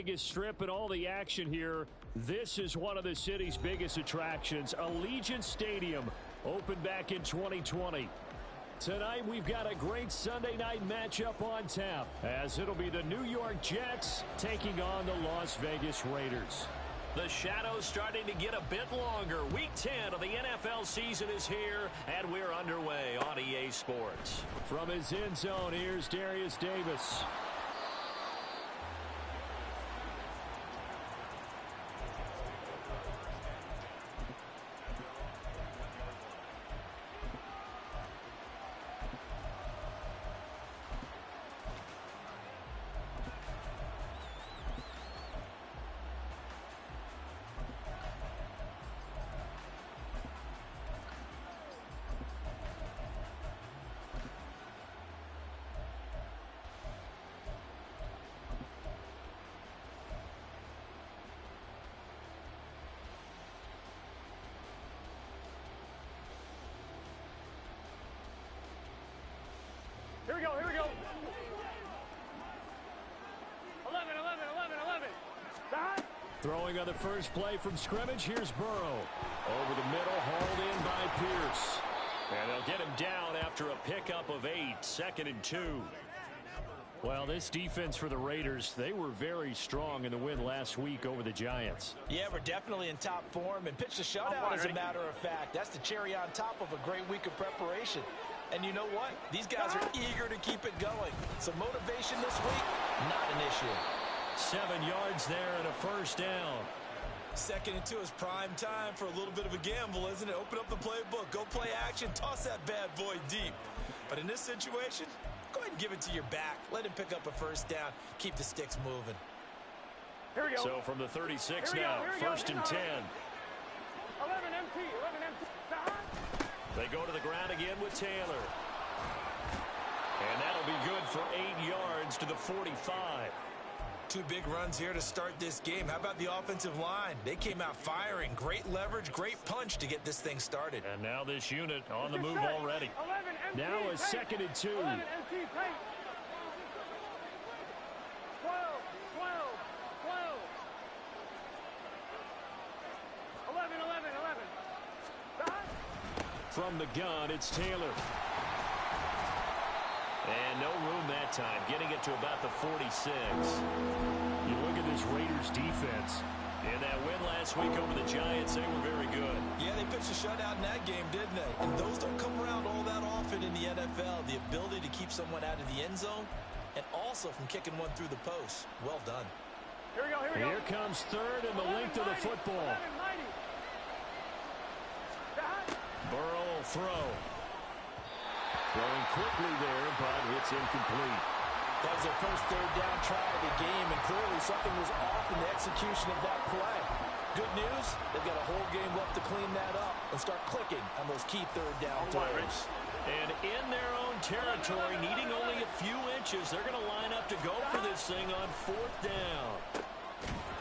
Vegas Strip and all the action here. This is one of the city's biggest attractions. Allegiant Stadium opened back in 2020. Tonight we've got a great Sunday night matchup on tap, as it'll be the New York Jets taking on the Las Vegas Raiders. The shadows starting to get a bit longer. Week 10 of the NFL season is here, and we're underway on EA Sports. From his end zone, here's Darius Davis. Here we go. 11. Throwing on the first play from scrimmage, here's Burrow. Over the middle, hauled in by Pierce. And they'll get him down after a pickup of 8, 2nd and 2. Well, this defense for the Raiders, they were very strong in the win last week over the Giants. Yeah, we're definitely in top form and pitched a shutout, as a matter of fact. That's the cherry on top of a great week of preparation. And you know what? These guys are eager to keep it going. So motivation this week, not an issue. 7 yards there and a first down. 2nd and 2 is prime time for a little bit of a gamble, isn't it? Open up the playbook, go play action, toss that bad boy deep. But in this situation, go ahead and give it to your back. Let him pick up a first down. Keep the sticks moving. Here we go. So from the 36 now, 1st and 10. 11 MT. They go to the ground again with Taylor. And that'll be good for 8 yards to the 45. 2 big runs here to start this game. How about the offensive line? They came out firing. Great leverage, great punch to get this thing started. And now this unit on the move already. Now a 2nd and 2. 11 MT tight. 12. 11. From the gun, it's Taylor. And no room that time, getting it to about the 46. You look at this Raiders defense. In that win last week over the Giants, they were very good. Yeah, they pitched a shutout in that game, didn't they? And those don't come around all that often in the NFL. The ability to keep someone out of the end zone and also from kicking one through the post. Well done. Here we go. Here comes 3rd and the length of the football. Burrow will throw. Throwing quickly there, but it's incomplete. That was their first 3rd down try of the game, and clearly something was off in the execution of that play. Good news, they've got a whole game left to clean that up and start clicking on those key 3rd down throws. And in their own territory, needing only a few inches, they're going to line up to go for this thing on 4th down.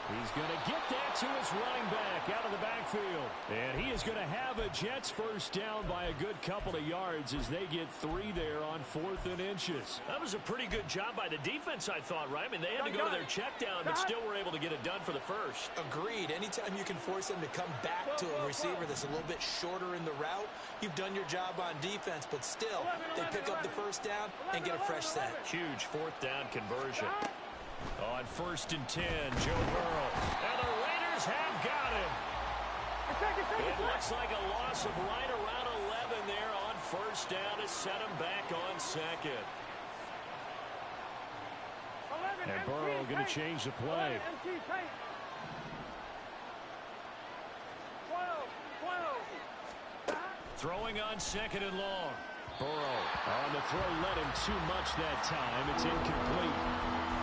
He's going to get that to his running back out of the backfield. And he is going to have a Jets first down by a good couple of yards as they get 3 there on 4th and inches. That was a pretty good job by the defense, I thought, right? I mean, they had to go to their check down, but still were able to get it done for the first. Agreed. Anytime you can force him to come back to a receiver that's a little bit shorter in the route, you've done your job on defense, but still, they pick up the first down and get a fresh set. Huge 4th down conversion. On 1st and 10, Joe Burrow. And the Raiders have got him. It looks like a loss of right around 11 there on 1st down to set him back on 2nd. And Burrow going to change the play. 12. Throwing on 2nd and long. Burrow on the throw, led him too much that time. It's incomplete.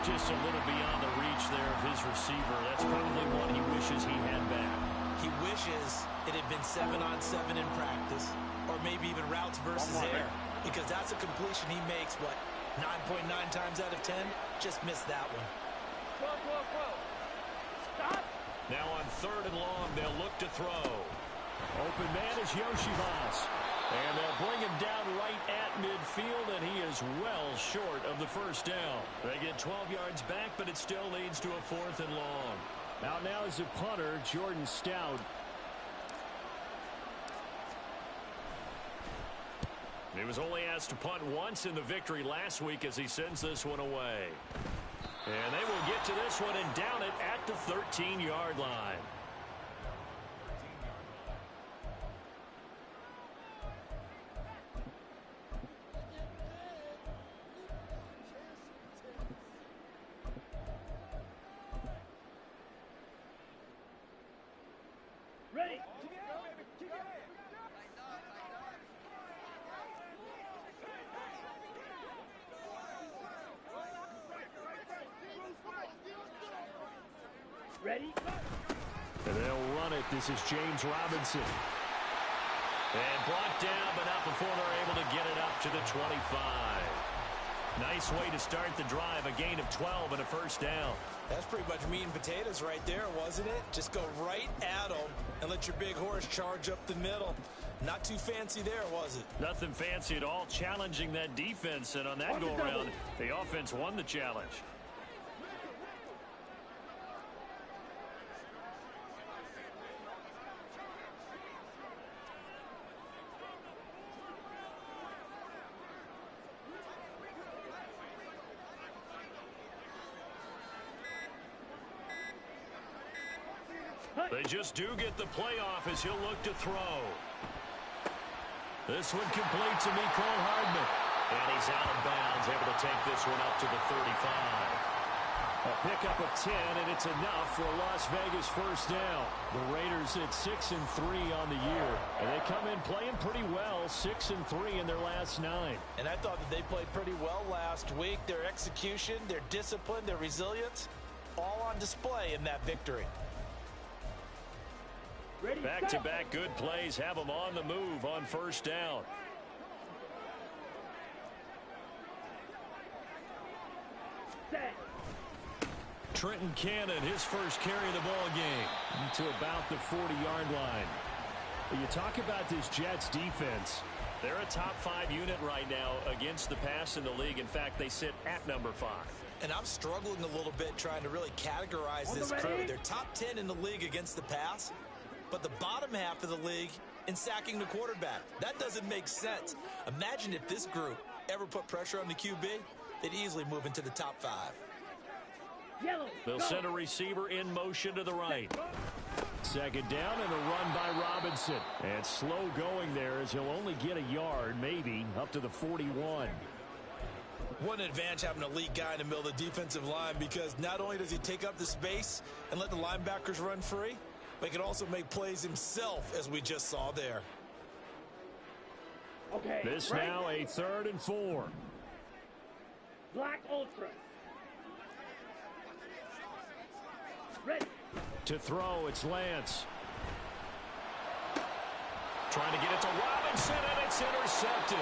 Just a little beyond the reach there of his receiver. That's probably one he wishes he had back. He wishes it had been 7-on-7 in practice, or maybe even routes versus air, because that's a completion he makes, what, 9.9 times out of 10? Just missed that one. 12. Stop. Now on 3rd and long, they'll look to throw. Open man is Yoshivas. And they'll bring him down right at midfield, and he is well short of the first down. They get 12 yards back, but it still leads to a 4th and long. Out now is the punter, Jordan Stout. He was only asked to punt once in the victory last week as he sends this one away. And they will get to this one and down it at the 13-yard line. Ready. Ready. And they'll run it. This is James Robinson. And blocked down, but not before they're able to get it up to the 25. Nice way to start the drive. A gain of 12 and a first down. That's pretty much meat and potatoes right there, wasn't it? Just go right at them and let your big horse charge up the middle. Not too fancy there, was it? Nothing fancy at all, challenging that defense. And on that go-around, the offense won the challenge. They just do get the playoff as he'll look to throw. This one completes to Mecole Hardman. And he's out of bounds, able to take this one up to the 35. A pickup of 10, and it's enough for a Las Vegas first down. The Raiders at 6-3 on the year. And they come in playing pretty well, 6-3 in their last 9. And I thought that they played pretty well last week. Their execution, their discipline, their resilience, all on display in that victory. Back-to-back good plays have them on the move on first down. Trenton Cannon, his first carry of the ball game to about the 40-yard line. You talk about this Jets defense. They're a top 5 unit right now against the pass in the league. In fact, they sit at number 5. And I'm struggling a little bit trying to really categorize this crew. They're top 10 in the league against the pass, but the bottom half of the league in sacking the quarterback. That doesn't make sense. Imagine if this group ever put pressure on the QB, they'd easily move into the top 5. They'll send a receiver in motion to the right. Second down and a run by Robinson. And slow going there as he'll only get a yard, maybe, up to the 41. What an advantage having a elite guy in the middle of the defensive line, because not only does he take up the space and let the linebackers run free, but he can also make plays himself, as we just saw there. Okay. This now a 3rd and 4. Black Ultra. Ready. To throw, it's Lance. Trying to get it to Robinson, and it's intercepted.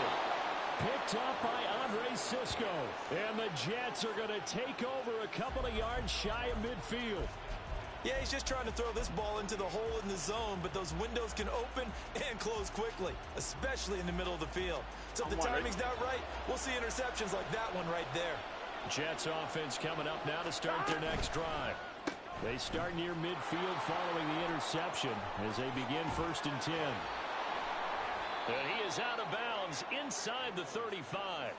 Picked up by Andre Cisco. And the Jets are going to take over a couple of yards shy of midfield. Yeah, he's just trying to throw this ball into the hole in the zone, but those windows can open and close quickly, especially in the middle of the field. So if the timing's not right, we'll see interceptions like that one right there. Jets offense coming up now to start their next drive. They start near midfield following the interception as they begin 1st and 10. And he is out of bounds inside the 35.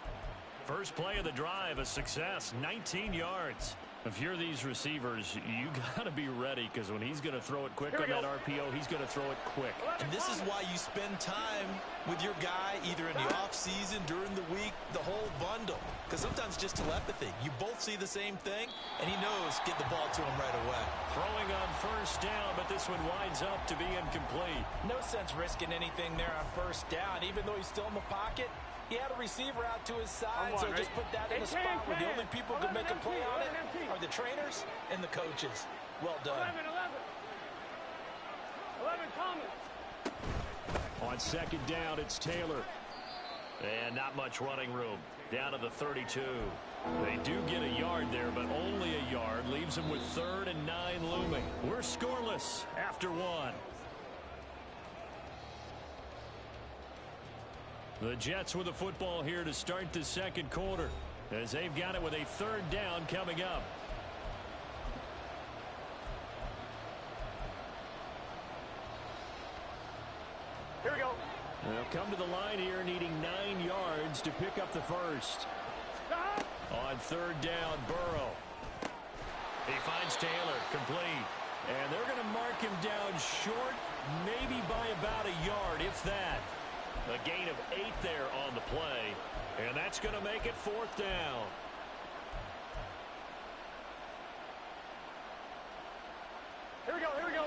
First play of the drive, a success, 19 yards. If you're these receivers, you got to be ready, because when he's going to throw it quick on that RPO, he's going to throw it quick. And this is why you spend time with your guy either in the offseason, during the week, the whole bundle. Because sometimes just telepathy. You both see the same thing, and he knows get the ball to him right away. Throwing on first down, but this one winds up to be incomplete. No sense risking anything there on first down, even though he's still in the pocket. He had a receiver out to his side, so just put that in a spot where the only people who can make a play on it are the trainers and the coaches. Well done. 11 Thomas. On second down, it's Taylor. And not much running room. Down to the 32. They do get a yard there, but only a yard. Leaves them with 3rd and 9 looming. We're scoreless after 1. The Jets with the football here to start the second quarter, as they've got it with a third down coming up. Here we go. They'll come to the line here needing 9 yards to pick up the first. Stop. On third down, Burrow. He finds Taylor, complete. And they're going to mark him down short, maybe by about a yard, if that. A gain of 8 there on the play, and that's going to make it fourth down. Here we go. Here we go.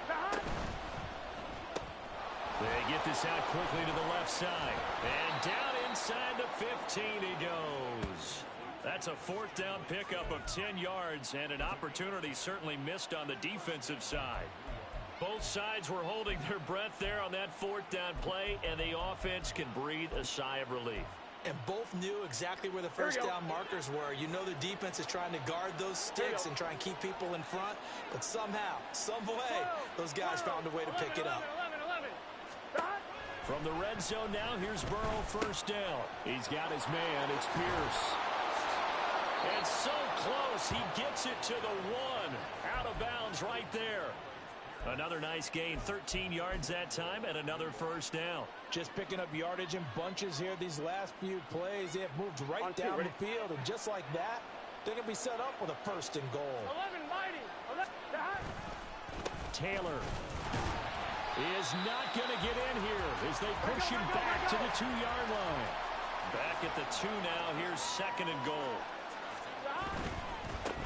Stop. They get this out quickly to the left side. And down inside the 15 he goes. That's a fourth down pickup of 10 yards, and an opportunity certainly missed on the defensive side. Both sides were holding their breath there on that fourth down play, and the offense can breathe a sigh of relief. And both knew exactly where the first down markers were. You know the defense is trying to guard those sticks and try and keep people in front, but somehow, some way, those guys found a way to pick it up. 11. Stop. From the red zone now, here's Burrow first down. He's got his man. It's Pierce. And so close, he gets it to the 1. Out of bounds right there. Another nice gain, 13 yards that time, and another first down. Just picking up yardage in bunches here these last few plays. They have moved right down the field, and just like that, they're going to be set up with a first and goal. 11 mighty. 11. Stop. Taylor is not going to get in here as they push him back to the 2-yard line. Back at the 2 now. Here's second and goal.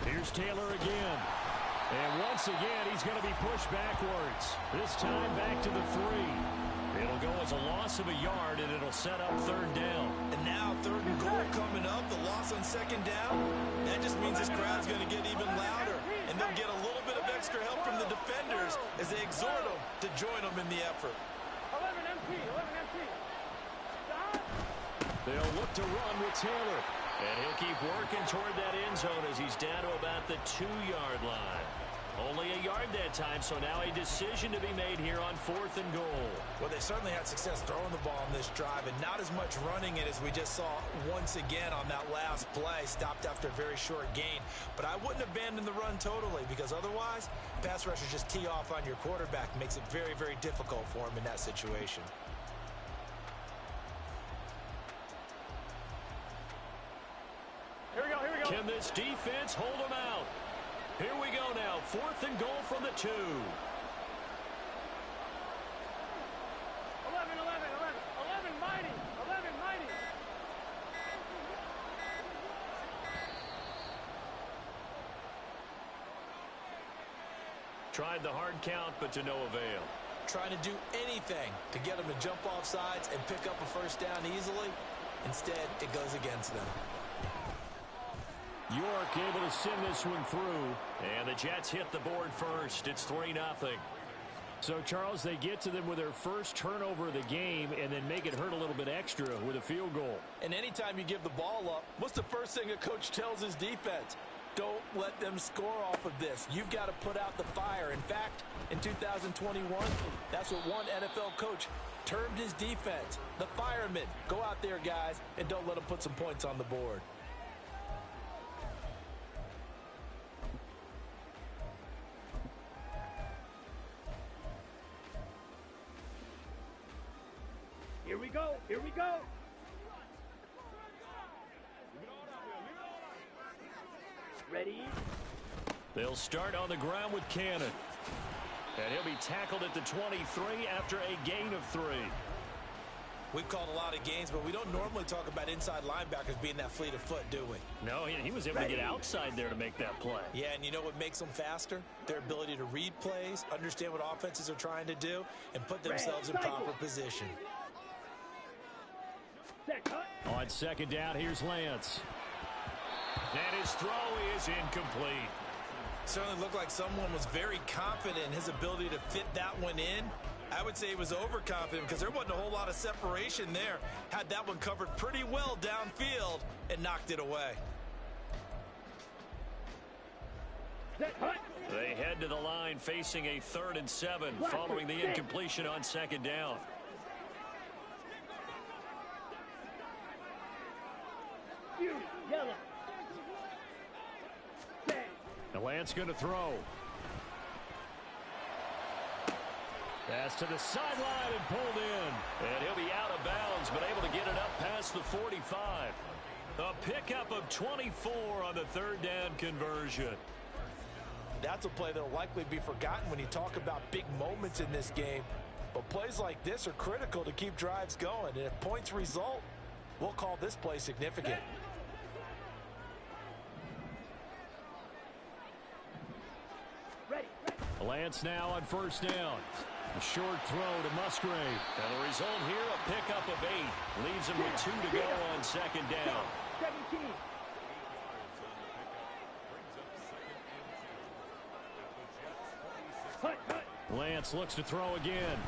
Here's Taylor again. And once again, he's going to be pushed backwards. This time back to the 3. It'll go as a loss of a yard, and it'll set up third down. And now third and goal coming up. The loss on second down. That just means this crowd's going to get even louder. And they'll get a little bit of extra help from the defenders as they exhort them to join them in the effort. 11 MP. 11 MP. Stop. They'll look to run with Taylor. And he'll keep working toward that end zone as he's down to about the 2-yard line. Only a yard that time, so now a decision to be made here on fourth and goal. Well, they certainly had success throwing the ball on this drive, and not as much running it as we just saw once again on that last play. Stopped after a very short gain. But I wouldn't abandon the run totally, because otherwise, pass rushers just tee off on your quarterback. Makes it very, very difficult for him in that situation. Here we go. Here we go. Can this defense hold them out? Here we go now. Fourth and goal from the 2. 11 mighty. 11 mighty. Tried the hard count, but to no avail. Trying to do anything to get them to jump off sides and pick up a first down easily. Instead, it goes against them. York able to send this one through, and the Jets hit the board first. It's 3-0. So, Charles, they get to them with their first turnover of the game and then make it hurt a little bit extra with a field goal. And anytime you give the ball up, what's the first thing a coach tells his defense? Don't let them score off of this. You've got to put out the fire. In fact, in 2021, that's what one NFL coach termed his defense. The firemen. Go out there, guys, and don't let them put some points on the board. Here we go. Here we go. Ready? They'll start on the ground with Cannon. And he'll be tackled at the 23 after a gain of 3. We've called a lot of games, but we don't normally talk about inside linebackers being that fleet of foot, do we? No, he was able to get outside there to make that play. Yeah, and you know what makes them faster? Their ability to read plays, understand what offenses are trying to do, and put themselves in proper position. On second down, here's Lance. And his throw is incomplete. Certainly looked like someone was very confident in his ability to fit that one in. I would say he was overconfident because there wasn't a whole lot of separation there. Had that one covered pretty well downfield and knocked it away. They head to the line facing a 3rd and 7 following the incompletion on 2nd down. The Lance going to throw. Pass to the sideline and pulled in. And he'll be out of bounds, but able to get it up past the 45. A pickup of 24 on the 3rd down conversion. That's a play that will likely be forgotten when you talk about big moments in this game. But plays like this are critical to keep drives going. And if points result, we'll call this play significant. Lance now on 1st down. A short throw to Musgrave. And the result here, a pickup of 8. Leaves him with 2 to go on 2nd down. 17. Lance looks to throw again.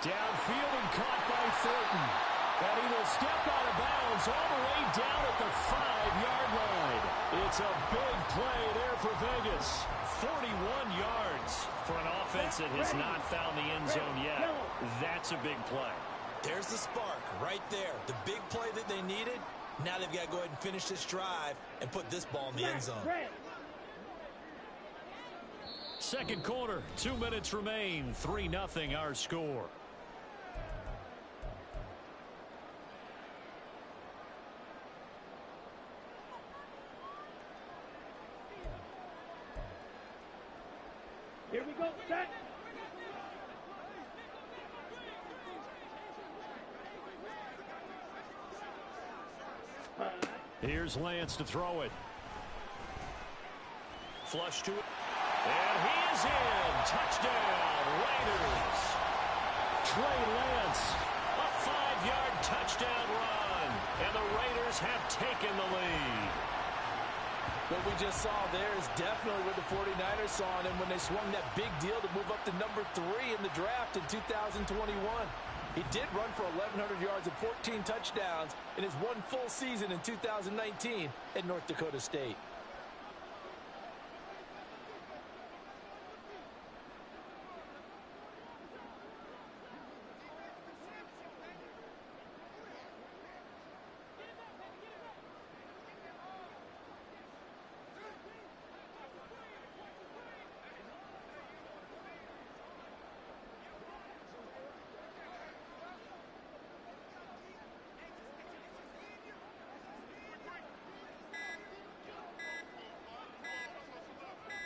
Downfield and caught by Thornton. And he will step out of bounds all the way down at the 5-yard line. It's a big play there for Vegas. 41 yards for an offense that has not found the end zone yet. That's a big play. There's the spark right there. The big play that they needed. Now they've got to go ahead and finish this drive and put this ball in the end zone. Second quarter, 2 minutes remain. 3-0 our score. Here we go, set. Here's Lance to throw it. Flush to it. And he is in. Touchdown, Raiders. Trey Lance, a 5-yard touchdown run. And the Raiders have taken the lead. What we just saw there is definitely what the 49ers saw in him when they swung that big deal to move up to number 3 in the draft in 2021. He did run for 1,100 yards and 14 touchdowns in his one full season in 2019 at North Dakota State.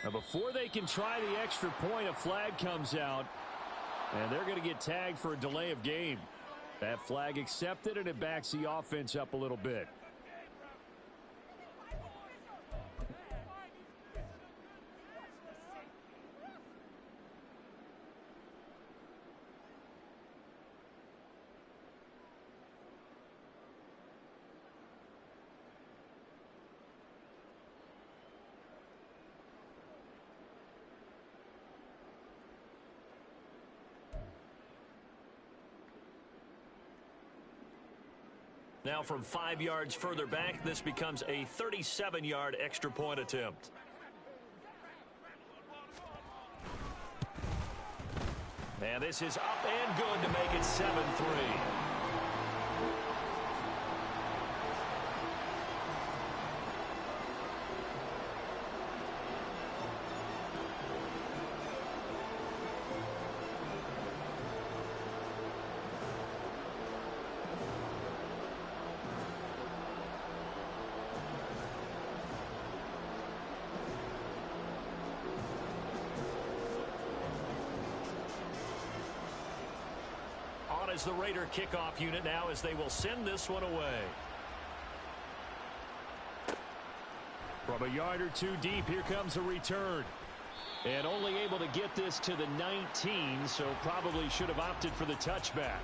Now before they can try the extra point, a flag comes out, and they're going to get tagged for a delay of game. That flag accepted, and it backs the offense up a little bit. Now from 5 yards further back, this becomes a 37-yard extra point attempt. And this is up and good to make it 7-3. Is the Raider kickoff unit now as they will send this one away. From a yard or two deep, here comes a return. And only able to get this to the 19, so probably should have opted for the touchback.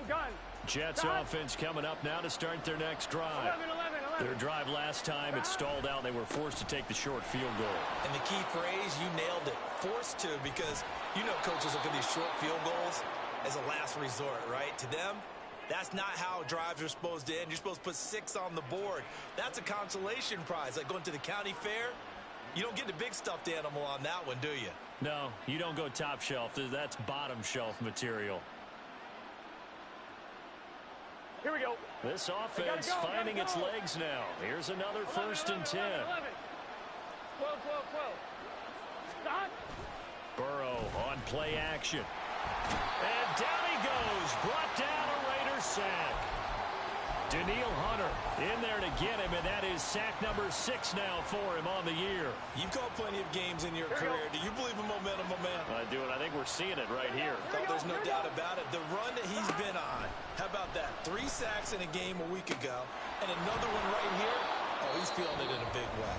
Gun. Jets offense coming up now to start their next drive. 11. Their drive last time, it stalled out. They were forced to take the short field goal. And the key phrase, you nailed it, forced to, because you know coaches look at these short field goals as a last resort, right? To them, that's not how drives are supposed to end. You're supposed to put 6 on the board. That's a consolation prize, like going to the county fair. You don't get the big stuffed animal on that one, do you? No, you don't go top shelf. That's bottom shelf material. Here we go. This offense finding its legs now. Here's another 1st and 10. 12. Stop. Burrow on play action. And down he goes. Brought down a Raider sack. Danielle Hunter in there to get him, and that is sack number 6 now for him on the year. You've called plenty of games in your career. Do you believe in momentum, my man? I do, and I think we're seeing it right here. Oh, there's no doubt about it. The run that he's been on, how about that? 3 sacks in a game a week ago, and another one right here. Oh, he's feeling it in a big way.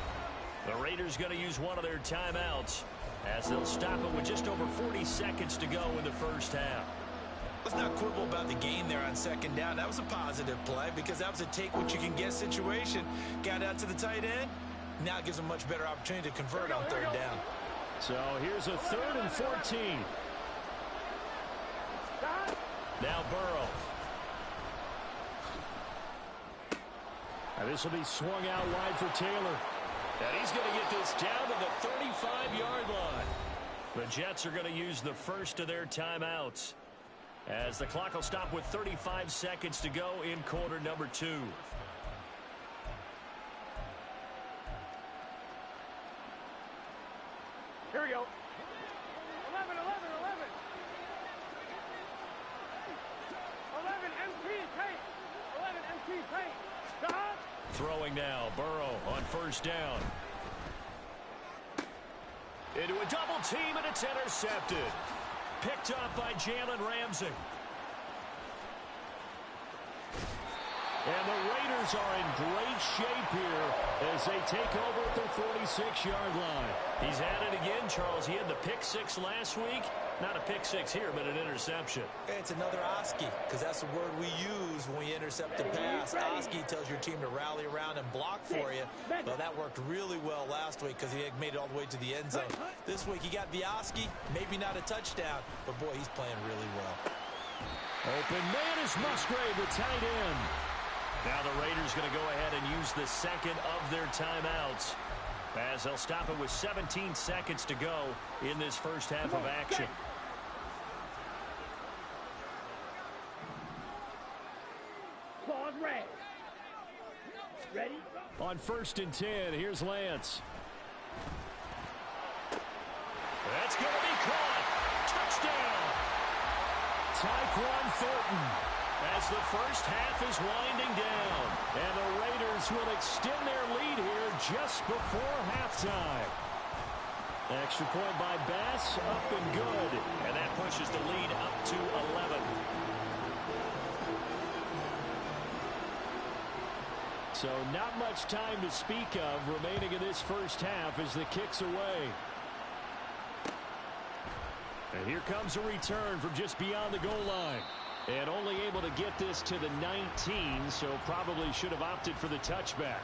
The Raiders going to use one of their timeouts as they'll stop it with just over 40 seconds to go in the first half. Let's not quibble about the gain there on 2nd down. That was a positive play because that was a take-what-you-can-get situation. Got out to the tight end. Now it gives them a much better opportunity to convert on 3rd down. So here's a 3rd and 14. Now Burrow. Now this will be swung out wide for Taylor. And he's going to get this down to the 35-yard line. The Jets are going to use the first of their timeouts, as the clock will stop with 35 seconds to go in quarter number 2. Here we go. 11. 11 MT paint. 11 MT paint. Stop. Throwing now. Burrow on 1st down. Into a double team, and it's intercepted. Picked up by Jalen Ramsey. And the Raiders are in great shape here as they take over at the 46-yard line. He's at it again, Charles. He had the pick 6 last week. Not a pick 6 here, but an interception. It's another Oski, because that's the word we use when we intercept the pass. Oski tells your team to rally around and block for you. Well, that worked really well last week because he had made it all the way to the end zone. This week he got the Oski, maybe not a touchdown, but boy, he's playing really well. Open man is Musgrave, the tight end. Now the Raiders going to go ahead and use the second of their timeouts, as they'll stop it with 17 seconds to go in this first half of action. Claws red. Ready? On 1st and 10, here's Lance. That's going to be caught. Touchdown. Tyquan Thornton, as the first half is winding down. And the Raiders will extend their lead here just before halftime. Extra point by Bass, up and good. And that pushes the lead up to 11. So not much time to speak of remaining in this first half as the kick's away. And here comes a return from just beyond the goal line. And only able to get this to the 19, so probably should have opted for the touchback.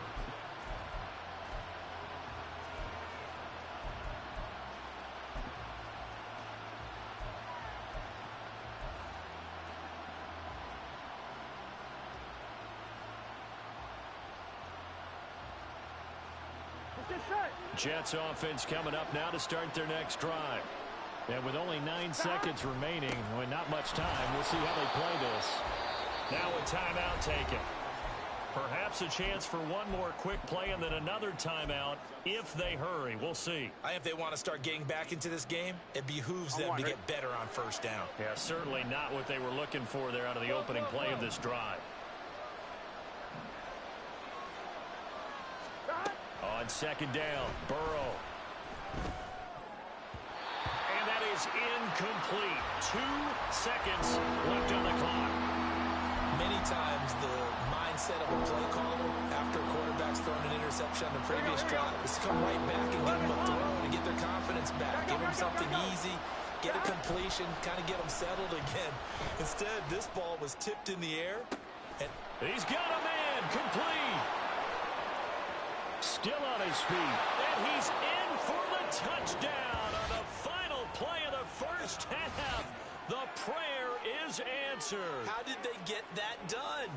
Jets offense coming up now to start their next drive. And with only 9 seconds remaining, with not much time, we'll see how they play this. Now a timeout taken. Perhaps a chance for one more quick play and then another timeout if they hurry. We'll see. If they want to start getting back into this game, it behooves them to get better on 1st down. Yeah, certainly not what they were looking for there out of the opening play of this drive. On 2nd down, Burrow. And that is incomplete. 2 seconds left on the clock. Many times the mindset of a play caller after a quarterback's thrown an interception on the previous drive is to come right back and give them a throw to get their confidence back. Give them something easy. get a completion, kind of get them settled again. Instead, this ball was tipped in the air. And he's got a man, complete. Still on his feet, and he's in for the touchdown on the final play of the first half. The prayer is answered. How did they get that done?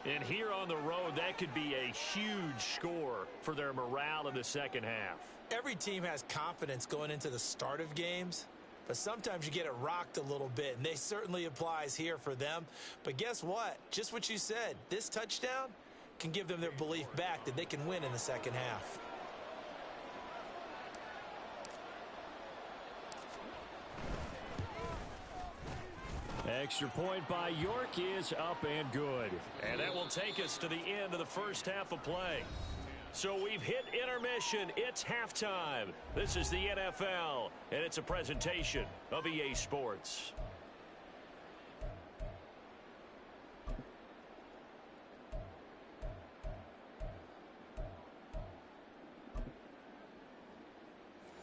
And here on the road, that could be a huge score for their morale in the second half. Every team has confidence going into the start of games, but sometimes you get it rocked a little bit, and they certainly applies here for them. But guess what? Just what you said, this touchdown can give them their belief back that they can win in the second half. Extra point by York is up and good. And that will take us to the end of the first half of play. So we've hit intermission. It's halftime. This is the NFL, and it's a presentation of EA Sports.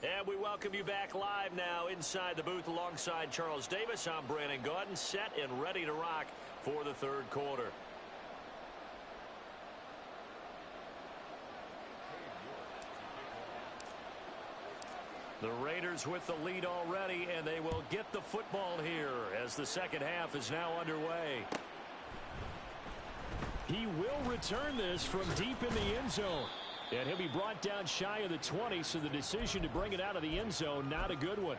And we welcome you back live now inside the booth alongside Charles Davis. I'm Brandon Gaudin, set and ready to rock for the third quarter. The Raiders with the lead already, and they will get the football here as the second half is now underway. He will return this from deep in the end zone. And he'll be brought down shy of the 20, so the decision to bring it out of the end zone, not a good one.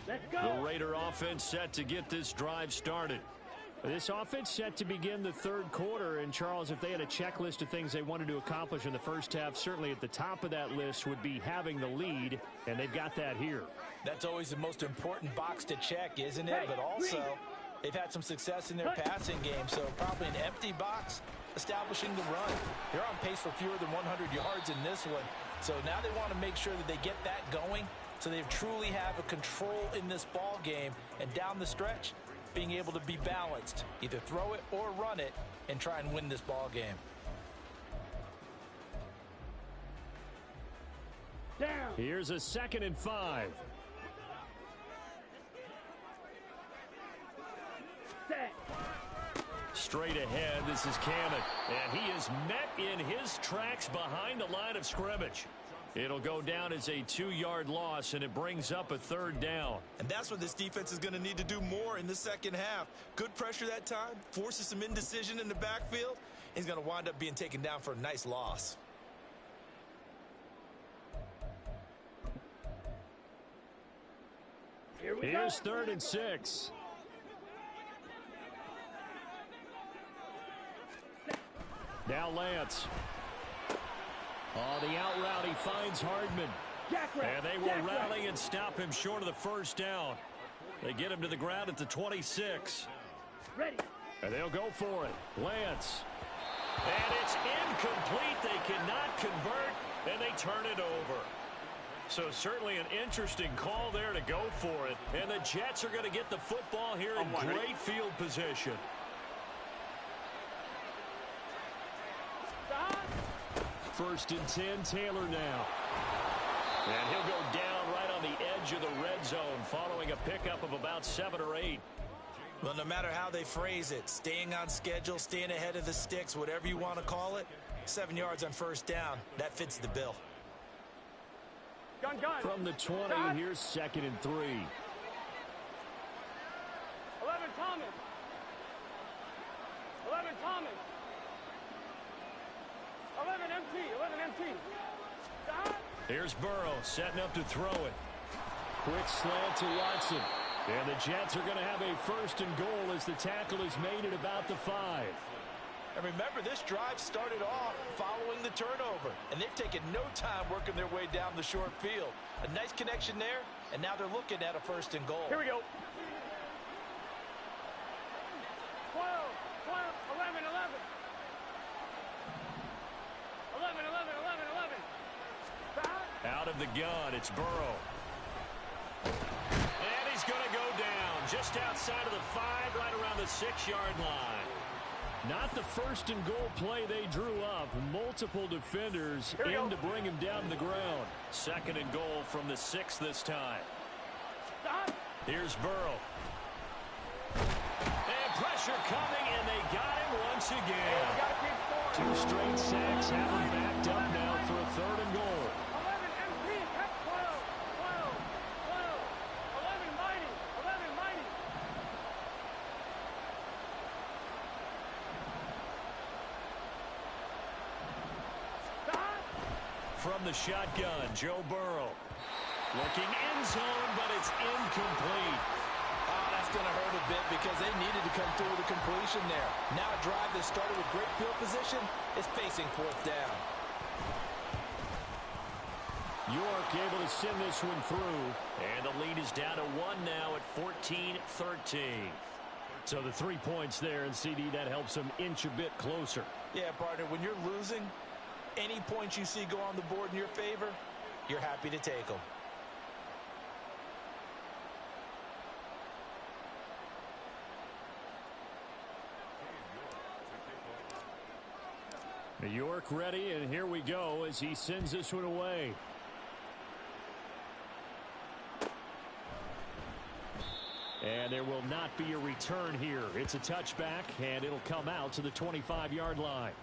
Let's go. The Raider offense set to get this drive started. This offense set to begin the third quarter, and Charles, if they had a checklist of things they wanted to accomplish in the first half, certainly at the top of that list would be having the lead, and they've got that here. That's always the most important box to check, isn't it? But also, they've had some success in their passing game, so probably an empty box establishing the run. They're on pace for fewer than 100 yards in this one, so now they want to make sure that they get that going so they truly have a control in this ball game, and down the stretch, being able to be balanced, either throw it or run it, and try and win this ball game. Down. Here's a 2nd and 5. Set. Straight ahead, this is Cannon, and he is met in his tracks behind the line of scrimmage. It'll go down as a 2-yard loss, and it brings up a 3rd down. And that's what this defense is going to need to do more in the second half. Good pressure that time, forces some indecision in the backfield. He's going to wind up being taken down for a nice loss. Here's 3rd and 6. Now Lance. On the out route, he finds Hardman. And they will rally and stop him short of the 1st down. They get him to the ground at the 26. Ready. And they'll go for it. Lance. And it's incomplete. They cannot convert, and they turn it over. So certainly an interesting call there to go for it. And the Jets are going to get the football here in great field position. First and 10, Taylor now. And he'll go down right on the edge of the red zone following a pickup of about 7 or 8. Well, no matter how they phrase it, staying on schedule, staying ahead of the sticks, whatever you want to call it, 7 yards on 1st down, that fits the bill. Gun. From the 20, here's 2nd and 3. 11 Thomas. 11 Thomas. 11 MT. Here's Burrow setting up to throw it. Quick slant to Watson. And the Jets are going to have a 1st and goal as the tackle is made at about the 5. And remember, this drive started off following the turnover, and they've taken no time working their way down the short field. A nice connection there, and now they're looking at a 1st and goal. Here we go. 12, 11. 11. Out of the gun, it's Burrow. And he's going to go down. just outside of the 5, right around the 6-yard line. Not the first and goal play they drew up. Multiple defenders in to bring him down to the ground. Second and goal from the 6 this time. Here's Burrow. And pressure coming, and they got him once again. 2 straight sacks have him backed up now for a third and goal. 11 MP, 12, 11 mighty, 11 mighty. From the shotgun, Joe Burrow. Looking end zone, but it's incomplete. Oh, that's going to hurt a bit because they needed to come through with a completion there. Now a drive that started with great field position is facing 4th down. York able to send this one through. And the lead is down to 1 now at 14-13. So the 3 points there, and CD, that helps them inch a bit closer. Yeah, partner, when you're losing, any points you see go on the board in your favor, you're happy to take them. New York ready, and here we go as he sends this one away. And there will not be a return here. It's a touchback, and it'll come out to the 25-yard line.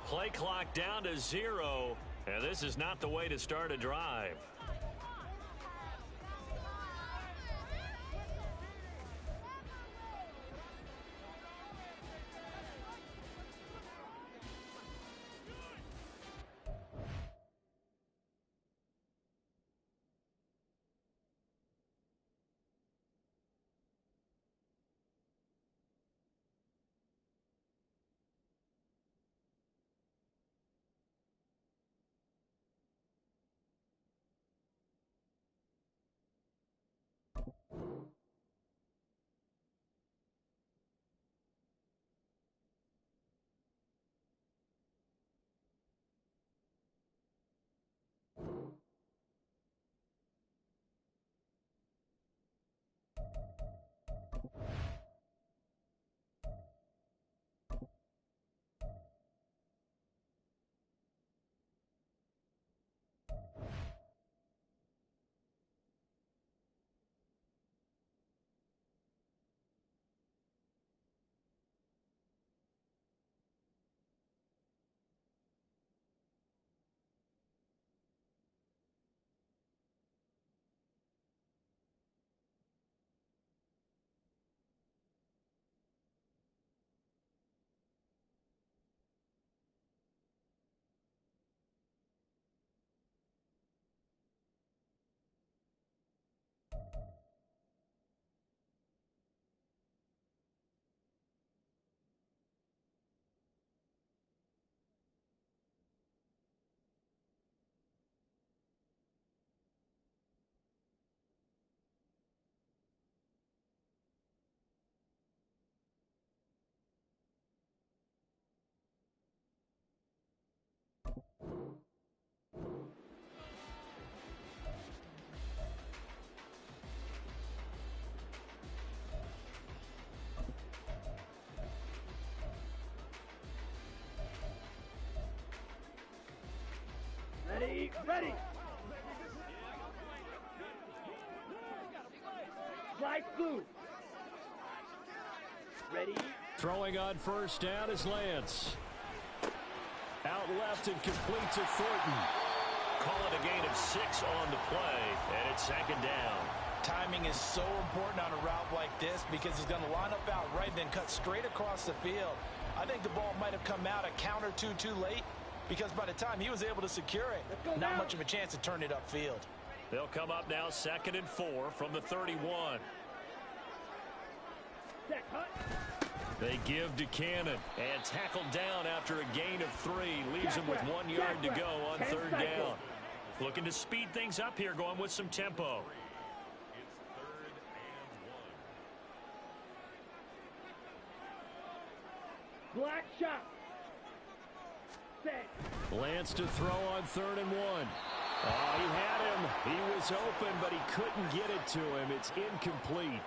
Play clock down to 0, and this is not the way to start a drive. Ready, ready. Fly blue. Ready. Throwing on first down is Lance. Out left and complete to Thornton. Call it a gain of 6 on the play, and it's second down. Timing is so important on a route like this because he's going to line up out right and then cut straight across the field. I think the ball might have come out a count or two too late because by the time he was able to secure it, not much of a chance to turn it upfield. They'll come up now 2nd and 4 from the 31. They give to Cannon and tackled down after a gain of 3. Leaves him with 1 yard to go on 3rd down. Looking to speed things up here, going with some tempo. Black shot. Set. Lance to throw on 3rd and 1. Oh, he had him. He was open, but he couldn't get it to him. It's incomplete.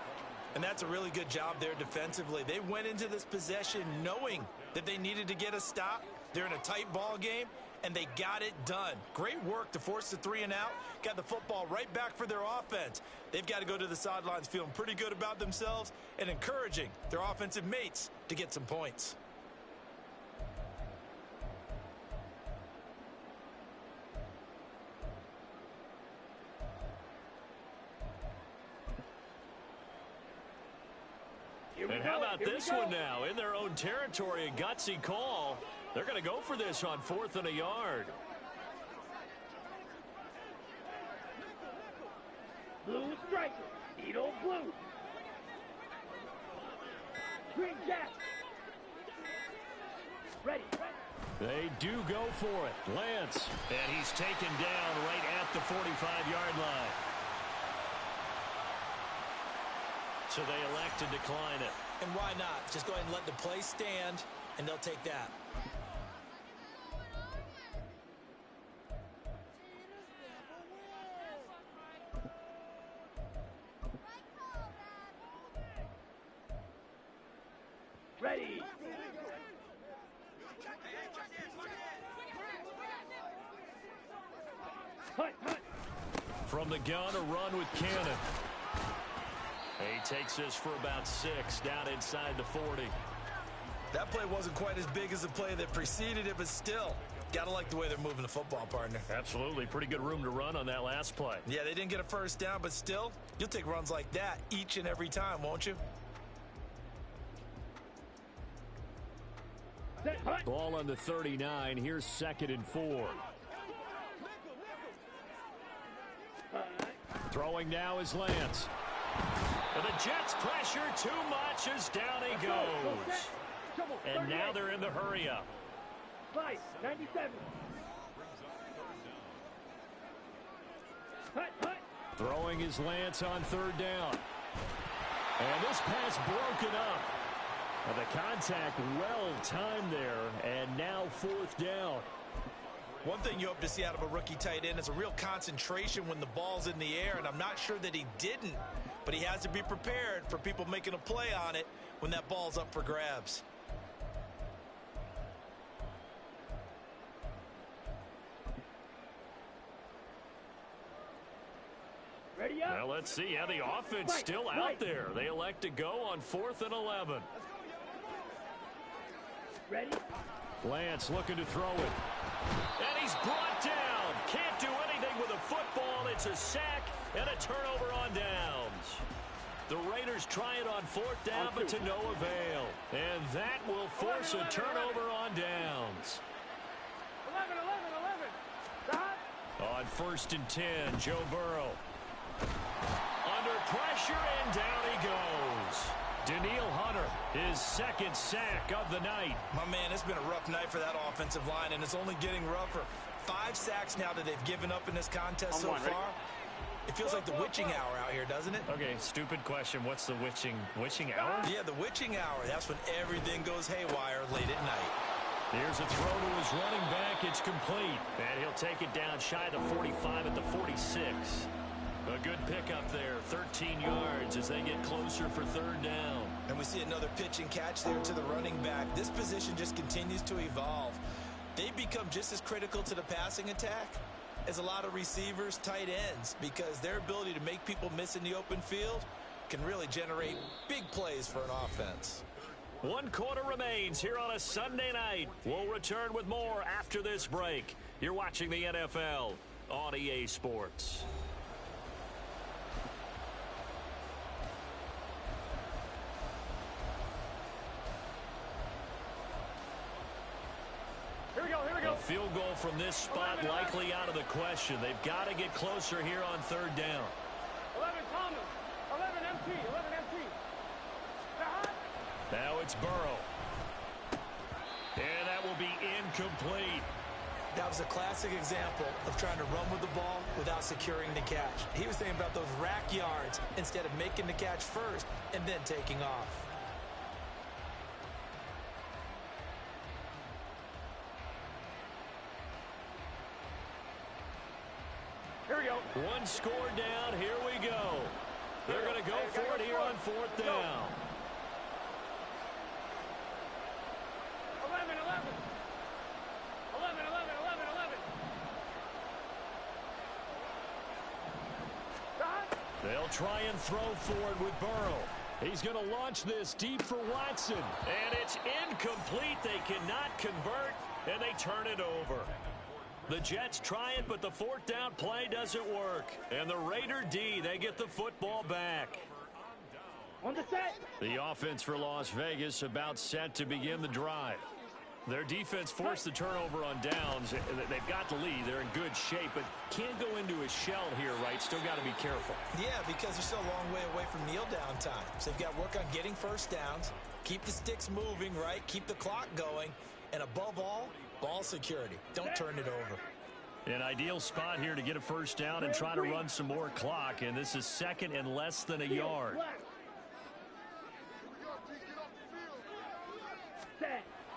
And that's a really good job there defensively. They went into this possession knowing that they needed to get a stop. They're in a tight ball game, and they got it done. Great work to force the 3 and out. Got the football right back for their offense. They've got to go to the sidelines feeling pretty good about themselves and encouraging their offensive mates to get some points. And how about this one now? In their own territory, a gutsy call. They're going to go for this on 4th and a yard. Blue striker. Edo blue. Green jack. Ready. They do go for it. Lance. And he's taken down right at the 45-yard line. So they elect to decline it. And why not? Just go ahead and let the play stand, and they'll take that. Ready. Hunt, hunt. From the gun, a run with Cannon. He takes this for about 6 down inside the 40. That play wasn't quite as big as the play that preceded it, but still, got to like the way they're moving the football, partner. Absolutely. Pretty good room to run on that last play. Yeah, they didn't get a first down, but still, you'll take runs like that each and every time, won't you? Ball on the 39. Here's 2nd and 4. Throwing now is Lance. And the Jets pressure too much as down he goes. And now they're in the hurry up. 97. Throwing is Lance on 3rd down. And this pass broken up. And the contact well timed there. And now 4th down. One thing you hope to see out of a rookie tight end is a real concentration when the ball's in the air, and I'm not sure that he didn't, but he has to be prepared for people making a play on it when that ball's up for grabs. Ready up. Well, let's see how the offense still out there. They elect to go on 4th and 11. Ready. Lance looking to throw it. And he's brought down. Can't do anything with a football. It's a sack and a turnover on downs. The Raiders try it on 4th down, but to no avail. And that will force a turnover on downs. 11. On 1st and 10, Joe Burrow. Under pressure, and down he goes. Daniil Hunter, his 2nd sack of the night. My man, it's been a rough night for that offensive line, and it's only getting rougher. 5 sacks now that they've given up in this contest so far. It feels like the witching hour out here, doesn't it? Okay, stupid question. What's the witching hour? Yeah, the witching hour. That's when everything goes haywire late at night. Here's a throw to his running back. It's complete. And he'll take it down shy of the 45 at the 46. A good pickup there, 13 yards as they get closer for 3rd down. And we see another pitch and catch there to the running back. This position just continues to evolve. They become just as critical to the passing attack as a lot of receivers, tight ends, because their ability to make people miss in the open field can really generate big plays for an offense. 1 quarter remains here on a Sunday night. We'll return with more after this break. You're watching the NFL on EA Sports. from this spot likely out of the question. They've got to get closer here on third down. 11 Thomas, 11 MT, 11 MT. Now it's Burrow. And that will be incomplete. That was a classic example of trying to run with the ball without securing the catch. He was thinking about those rack yards instead of making the catch first and then taking off. Here we go. One score down. Here we go. They're going to go for it here on fourth down. 11, 11. 11, 11, 11, 11. They'll try and throw forward with Burrow. He's going to launch this deep for Watson. And it's incomplete. They cannot convert, and they turn it over. The Jets try it, but the fourth down play doesn't work. And the Raider D, they get the football back. On the set. The offense for Las Vegas about set to begin the drive. Their defense forced the turnover on downs. They've got the lead. They're in good shape, but can't go into a shell here, right? Still got to be careful. Yeah, because they're still a long way away from kneel down time. So they've got to work on getting first downs, keep the sticks moving, right? Keep the clock going, and above all, ball security. Don't turn it over. An ideal spot here to get a first down and try to run some more clock, and this is second and less than a yard.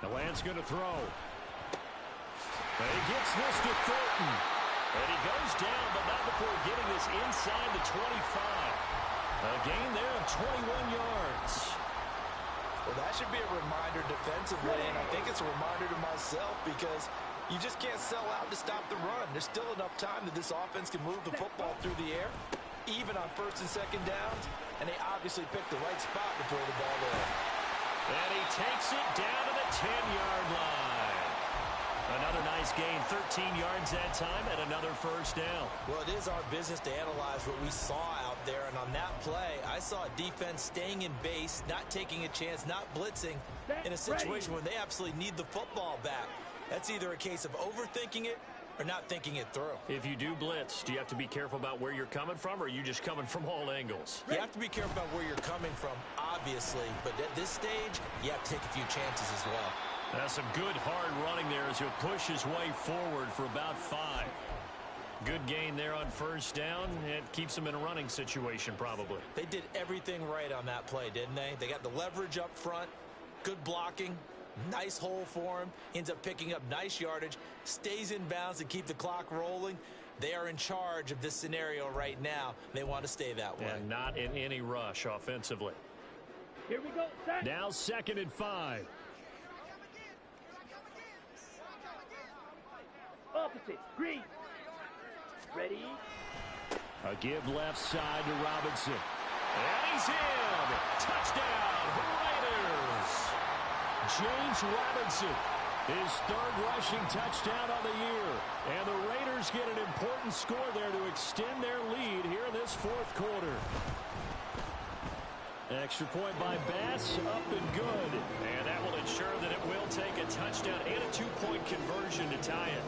The Lance going to throw. And he gets this to Thornton. And he goes down, but not before getting this inside the 25. A gain there of 21 yards. Well, that should be a reminder defensively, and I think it's a reminder to myself because you just can't sell out to stop the run. There's still enough time that this offense can move the football through the air, even on first and second downs, and they obviously picked the right spot to throw the ball there. And he takes it down to the 10-yard line. Another nice gain, 13 yards that time, and another first down. Well, it is our business to analyze what we saw out there, and on that play, I saw a defense staying in base, not taking a chance, not blitzing, in a situation where they absolutely need the football back. That's either a case of overthinking it or not thinking it through. If you do blitz, do you have to be careful about where you're coming from, or are you just coming from all angles? You have to be careful about where you're coming from, obviously, but at this stage, you have to take a few chances as well. That's some good hard running there as he'll push his way forward for about 5. Good gain there on first down. It keeps him in a running situation probably. They did everything right on that play, didn't they? They got the leverage up front, good blocking, nice hole for him, ends up picking up nice yardage, stays in bounds and keep the clock rolling. They are in charge of this scenario right now. They want to stay that way. And not in any rush offensively. Here we go. Set. Now 2nd and 5. Opposite. Green. Ready. A give left side to Robinson. And he's in. Touchdown, Raiders. James Robinson, his 3rd rushing touchdown on the year. And the Raiders get an important score there to extend their lead here in this 4th quarter. Extra point by Bass, up and good. And that will ensure that it will take a touchdown and a 2-point conversion to tie it.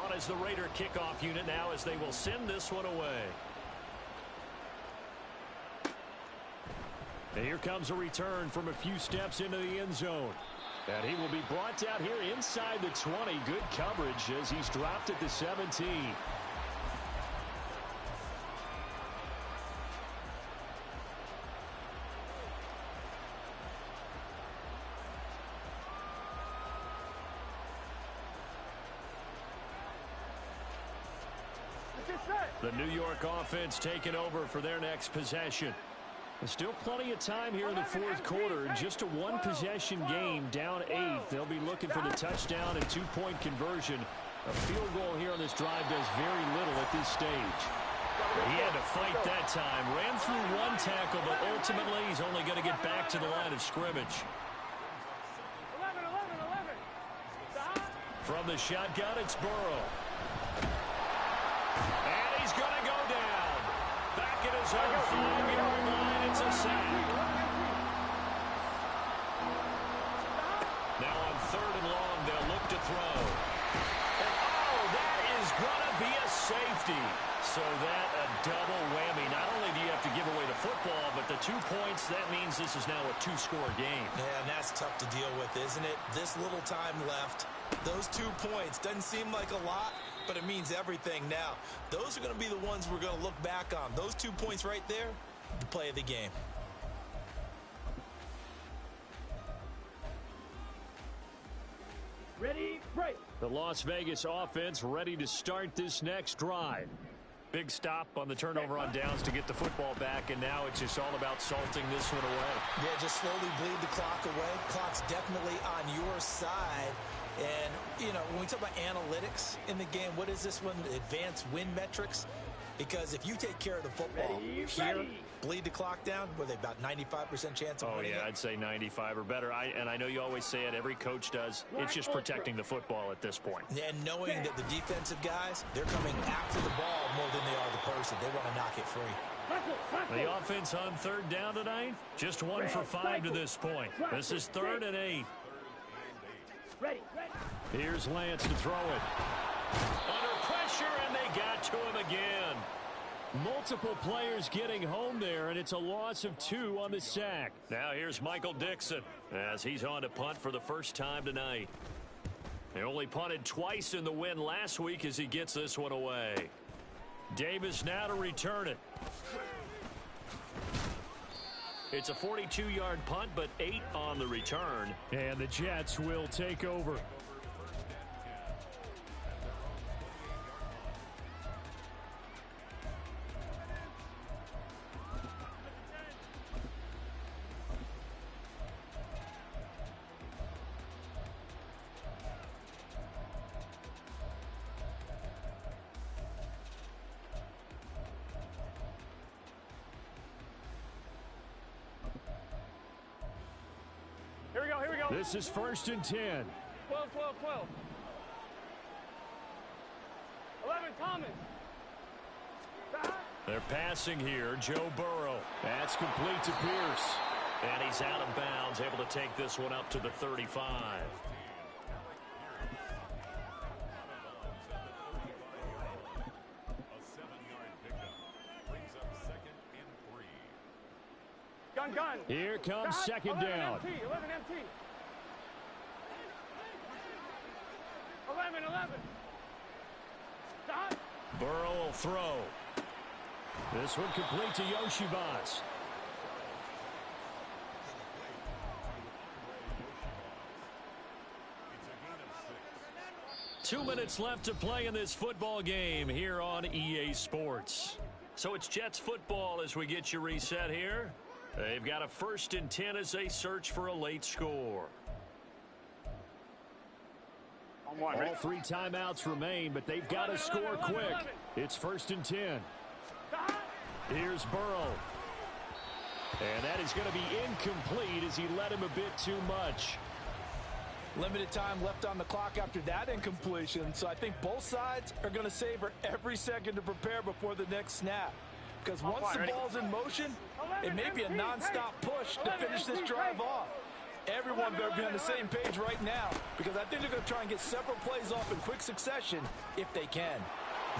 On as the Raider kickoff unit now as they will send this one away. And here comes a return from a few steps into the end zone. And he will be brought down here inside the 20. Good coverage as he's dropped at the 17. The New York offense taking over for their next possession. There's still plenty of time here in the 4th quarter. Just a 1-possession game, down 8. They'll be looking for the touchdown and 2-point conversion. A field goal here on this drive does very little at this stage. He had to fight that time. Ran through 1 tackle, but ultimately he's only going to get back to the line of scrimmage. 11, 11, 11. From the shotgun, it's Burrow. And he's going to go down. Back at his own 5-yard line, it's a sack. 3rd and long. They'll look to throw. And, oh, that is going to be a safety. So that a double whammy. Not only do you have to give away the football, but the 2 points, that means this is now a 2-score game. Yeah, and that's tough to deal with, isn't it? This little time left. Those 2 points doesn't seem like a lot, but it means everything now. Those are going to be the ones we're going to look back on. Those 2 points right there, the play of the game. Ready, break. The Las Vegas offense ready to start this next drive. Big stop on the turnover on downs to get the football back, and now it's just all about salting this one away. Yeah, just slowly bleed the clock away. Clock's definitely on your side. And, you know, when we talk about analytics in the game, what is this one? Advanced win metrics? Because if you take care of the football here, bleed the clock down, were they about 95% chance of winning it? I'd say 95 or better. And I know you always say it, every coach does. It's just protecting the football at this point. And knowing that the defensive guys, they're coming after the ball more than they are the person. They want to knock it free. The offense on 3rd down tonight, just 1 for 5 to this point. This is 3rd and 8. Ready. Here's Lance to throw it. Under pressure, and they got to him again. Multiple players getting home there, and it's a loss of 2 on the sack. Now here's Michael Dixon as he's on to punt for the first time tonight. They only punted twice in the win last week as he gets this one away. Davis now to return it. It's a 42-yard punt, but 8 on the return. And the Jets will take over. Here we go. This is 1st and 10. 12. 11, Thomas. They're passing here. Joe Burrow. That's complete to Pierce. And he's out of bounds, able to take this one up to the 35. Gun. Here comes 2nd down. 11 MT. 11. Stop. Burrow will throw. This one complete to Yoshivas. Two minutes left to play in this football game here on EA Sports. So it's Jets football as we get you reset here. They've got a 1st and 10 as they search for a late score. All 3 timeouts remain, but they've got to score quick. It's 1st and 10. Here's Burrow. And that is going to be incomplete as he led him a bit too much. Limited time left on the clock after that incompletion, so I think both sides are going to savor every second to prepare before the next snap. Because once the ball's in motion, it may be a non-stop push to finish this drive off. Everyone better be on the same page right now, because I think they're going to try and get several plays off in quick succession if they can.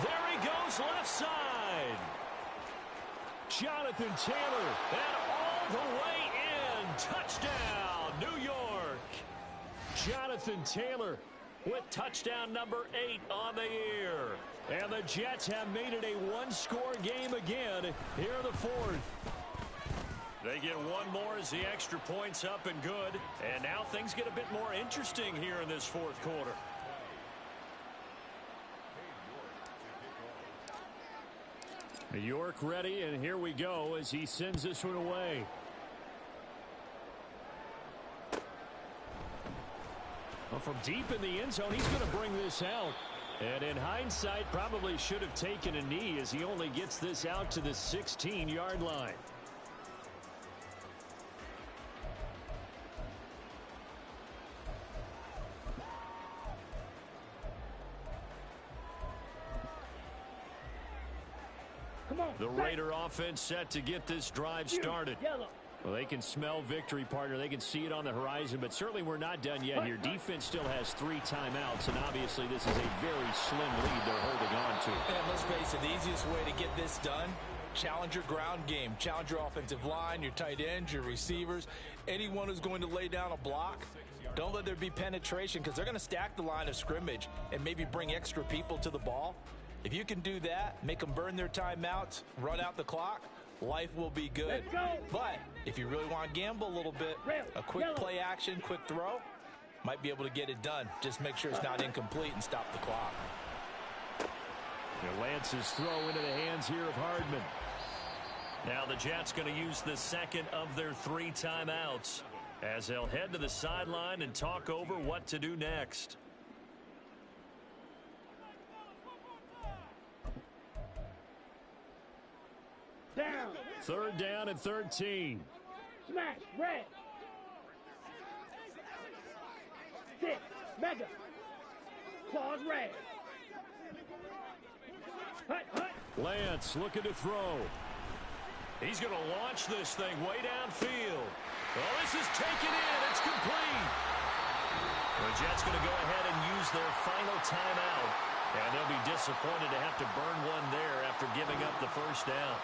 There he goes, left side. Jonathan Taylor, and all the way in. Touchdown, New York. Jonathan Taylor with touchdown number 8 on the year. And the Jets have made it a 1-score game again here in the 4th. They get 1 more as the extra point's up and good. And now things get a bit more interesting here in this 4th quarter. New York ready, and here we go as he sends this one away. Well, from deep in the end zone, he's going to bring this out. And in hindsight, probably should have taken a knee as he only gets this out to the 16-yard line. The Raider offense set to get this drive started. Well, they can smell victory, partner. They can see it on the horizon, but certainly we're not done yet here. Defense still has 3 timeouts, and obviously this is a very slim lead they're holding on to. And let's face it, the easiest way to get this done, challenge your ground game. Challenge your offensive line, your tight ends, your receivers, anyone who's going to lay down a block. Don't let there be penetration because they're going to stack the line of scrimmage and maybe bring extra people to the ball. If you can do that, make them burn their timeouts, run out the clock, life will be good. But if you really want to gamble a little bit, a quick play action, quick throw, might be able to get it done. Just make sure it's not incomplete and stop the clock. Lance's throw into the hands here of Hardman. Now the Jets going to use the second of their 3 timeouts as they'll head to the sideline and talk over what to do next. Down. 3rd down and 13. Smash. Red. 6. Mega. Claws red. Hut, hut. Lance looking to throw. He's going to launch this thing way downfield. Well, this is taken in. It's complete. The Jets going to go ahead and use their final timeout. And they'll be disappointed to have to burn one there after giving up the first down.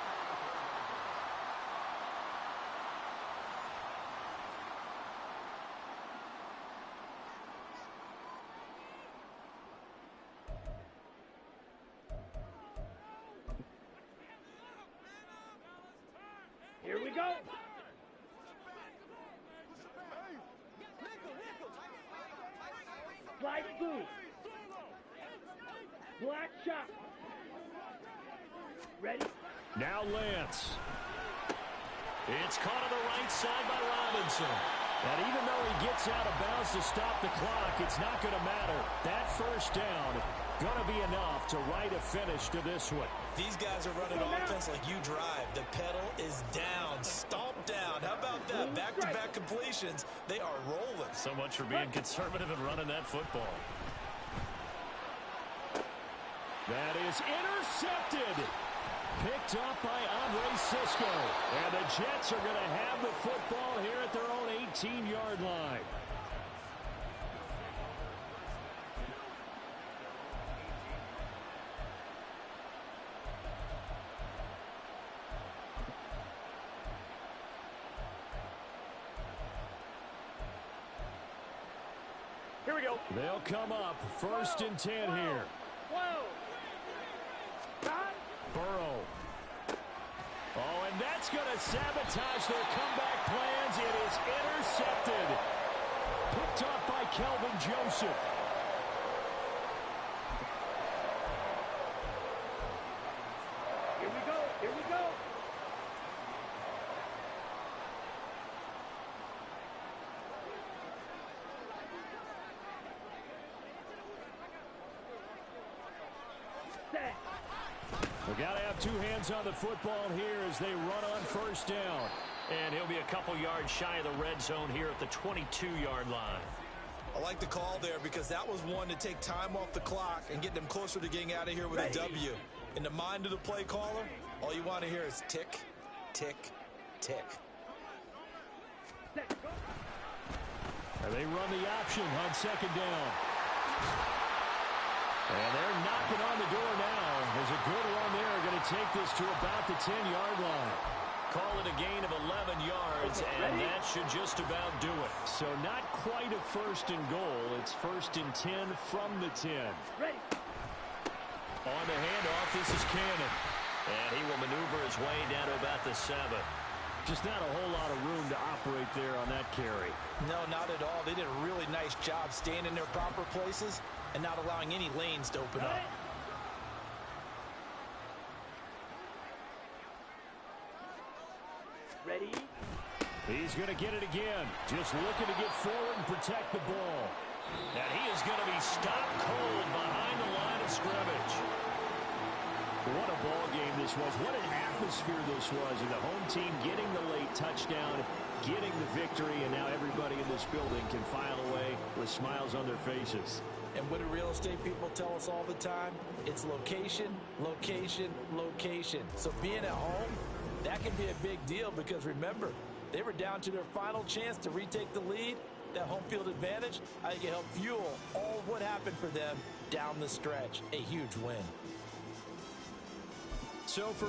Here we go. Slide through. Black shot. Ready? Now Lance. It's caught on the right side by Robinson. And even though he gets out of bounds to stop the clock, it's not going to matter. That first down going to be enough to write a finish to this one. These guys are running offense like you drive. The pedal is down, stomp down. How about that? Back-to-back completions. They are rolling. So much for being conservative and running that football. That is intercepted. Picked up by Andre Cisco. And the Jets are going to have the football here at their own 18-yard line. Here we go. They'll come up 1st and 10 here. Whoa. Burrow. Oh, and that's going to sabotage their comeback plans. It is intercepted. Picked up by Kelvin Joseph. Here we go. Here we go. Set. We got to have 2 hands on the football here as they run on 1st down. And he'll be a couple yards shy of the red zone here at the 22-yard line. I like the call there because that was one to take time off the clock and get them closer to getting out of here with a W. In the mind of the play caller, all you want to hear is tick, tick, tick. Set. Go. And they run the option on 2nd down. And they're knocking on the door now. There's a good run there. Going to take this to about the 10-yard line. Call it a gain of 11 yards, and that should just about do it. So not quite a 1st and goal. It's 1st and 10 from the 10. Ready. On the handoff, this is Cannon. And he will maneuver his way down to about the 7. Just not a whole lot of room to operate there on that carry. No, not at all. They did a really nice job staying in their proper places and not allowing any lanes to open up. Ready. He's going to get it again. Just looking to get forward and protect the ball. And he is going to be stopped cold behind the line of scrimmage. What a ball game this was. What an atmosphere this was. And the home team getting the late touchdown, getting the victory, and now everybody in this building can file away with smiles on their faces. And what do real estate people tell us all the time? It's location, location, location. So being at home, that can be a big deal because remember, They were down to their final chance to retake the lead. That home field advantage, I think it helped fuel all of what happened for them down the stretch. A huge win. So for